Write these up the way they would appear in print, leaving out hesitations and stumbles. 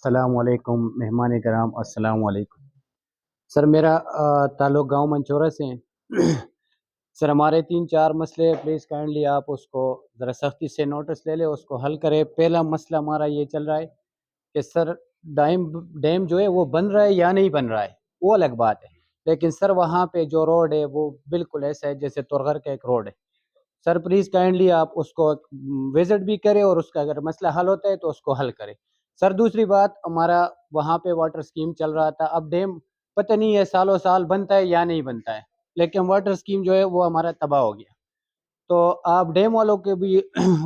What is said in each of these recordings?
السلام علیکم مہمان کرام، السلام علیکم سر۔ میرا تعلق گاؤں منچورا سے ہیں سر۔ ہمارے 3-4 مسئلے، پلیز کائنڈلی آپ اس کو ذرا سختی سے نوٹس لے لیں، اس کو حل کرے۔ پہلا مسئلہ ہمارا یہ چل رہا ہے کہ سر ڈیم جو ہے وہ بن رہا ہے یا نہیں بن رہا ہے، وہ الگ بات ہے، لیکن سر وہاں پہ جو روڈ ہے وہ بالکل ایسا ہے جیسے تورغر کا ایک روڈ ہے۔ سر پلیز کائنڈلی آپ اس کو وزٹ بھی کریں اور اس کا اگر مسئلہ حل ہوتا ہے تو اس کو حل کریں۔ سر دوسری بات، ہمارا وہاں پہ واٹر سکیم چل رہا تھا، اب ڈیم پتہ نہیں ہے سالوں سال بنتا ہے یا نہیں بنتا ہے، لیکن واٹر سکیم جو ہے وہ ہمارا تباہ ہو گیا۔ تو آپ ڈیم والوں کے بھی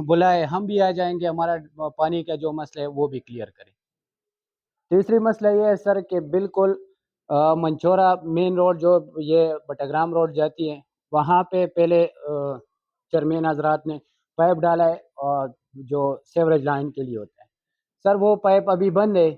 بلائے، ہم بھی آ جائیں گے، ہمارا پانی کا جو مسئلہ ہے وہ بھی کلیئر کریں۔ تیسری مسئلہ یہ ہے سر کہ بالکل منچورا مین روڈ جو یہ بٹاگرام روڈ جاتی ہے، وہاں پہ پہلے چیئرمین حضرات نے پائپ ڈالا ہے اور جو سیوریج لائن کے لیے ہوتا ہے، سر وہ پائپ ابھی بند ہے۔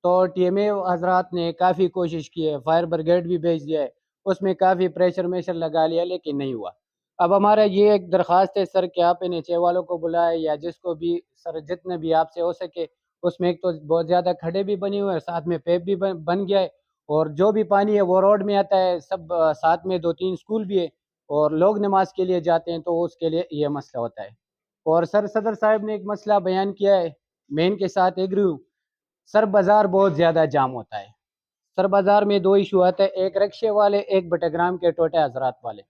تو ٹی ایم اے حضرات نے کافی کوشش کی ہے، فائر بریگیڈ بھی بھیج دیا ہے، اس میں کافی پریشر لگا لیا، لیکن نہیں ہوا۔ اب ہمارا یہ ایک درخواست ہے سر کہ آپ NHA والوں کو بلائے یا جس کو بھی، سر جتنے بھی آپ سے ہو سکے، اس میں ایک تو بہت زیادہ کھڈے بھی بنے ہوئے ہیں، ساتھ میں پیپ بھی بن گیا ہے، اور جو بھی پانی ہے وہ روڈ میں آتا ہے، سب ساتھ میں 2-3 اسکول بھی ہے، اور لوگ نماز کے لیے جاتے ہیں، تو اس کے لیے یہ مسئلہ ہوتا ہے۔ اور سر صدر صاحب نے ایک مسئلہ بیان کیا ہے، میں ان کے ساتھ ایگری ہوں۔ سر بازار بہت زیادہ جام ہوتا ہے، سر بازار میں 2 ایشو آتا ہے، ایک رکشے والے، ایک بٹاگرام کے ٹوٹے حضرات والے۔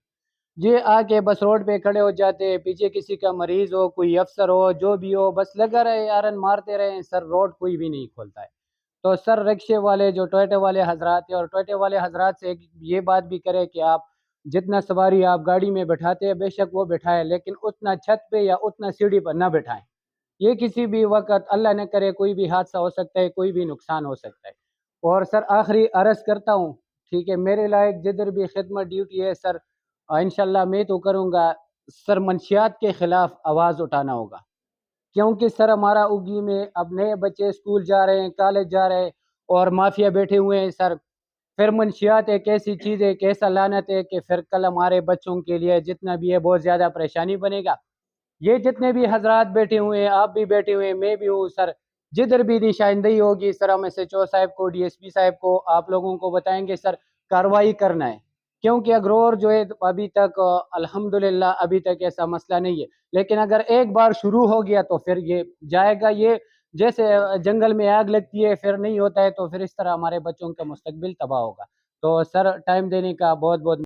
یہ آ کے بس روڈ پہ کھڑے ہو جاتے ہیں، پیچھے کسی کا مریض ہو، کوئی افسر ہو، جو بھی ہو، بس لگا رہے یارن مارتے رہے، سر روڈ کوئی بھی نہیں کھولتا ہے۔ تو سر رکشے والے جو ٹوئٹے والے حضرات ہیں، اور ٹوئٹے والے حضرات سے یہ بات بھی کرے کہ آپ جتنا سواری آپ گاڑی میں بٹھاتے ہیں بے شک وہ بٹھائیں، لیکن اتنا چھت پہ یا اتنا سیڑھی پر نہ بٹھائیں۔ یہ کسی بھی وقت اللہ نہ کرے کوئی بھی حادثہ ہو سکتا ہے، کوئی بھی نقصان ہو سکتا ہے۔ اور سر آخری عرض کرتا ہوں، ٹھیک ہے، میرے لائق جدھر بھی خدمت ڈیوٹی ہے سر، انشاءاللہ میں تو کروں گا۔ سر منشیات کے خلاف آواز اٹھانا ہوگا، کیونکہ سر ہمارا اگی میں اب نئے بچے اسکول جا رہے ہیں، کالج جا رہے ہیں، اور مافیا بیٹھے ہوئے ہیں سر۔ پھر منشیات ایک ایسی چیز ہے، ایک ایسا لعنت ہے کہ پھر کل ہمارے بچوں کے لیے جتنا بھی ہے بہت زیادہ پریشانی بنے گا۔ یہ جتنے بھی حضرات بیٹھے ہوئے ہیں، آپ بھی بیٹھے ہوئے ہیں، میں بھی ہوں سر، جدھر بھی نشاندہی ہوگی سر، ہم SHO صاحب کو، DSP صاحب کو، آپ لوگوں کو بتائیں گے سر، کارروائی کرنا ہے۔ کیونکہ اگرور جو ہے ابھی تک الحمدللہ ابھی تک ایسا مسئلہ نہیں ہے، لیکن اگر ایک بار شروع ہو گیا تو پھر یہ جائے گا، یہ جیسے جنگل میں آگ لگتی ہے پھر نہیں ہوتا ہے، تو پھر اس طرح ہمارے بچوں کا مستقبل تباہ ہوگا۔ تو سر ٹائم دینے کا بہت بہت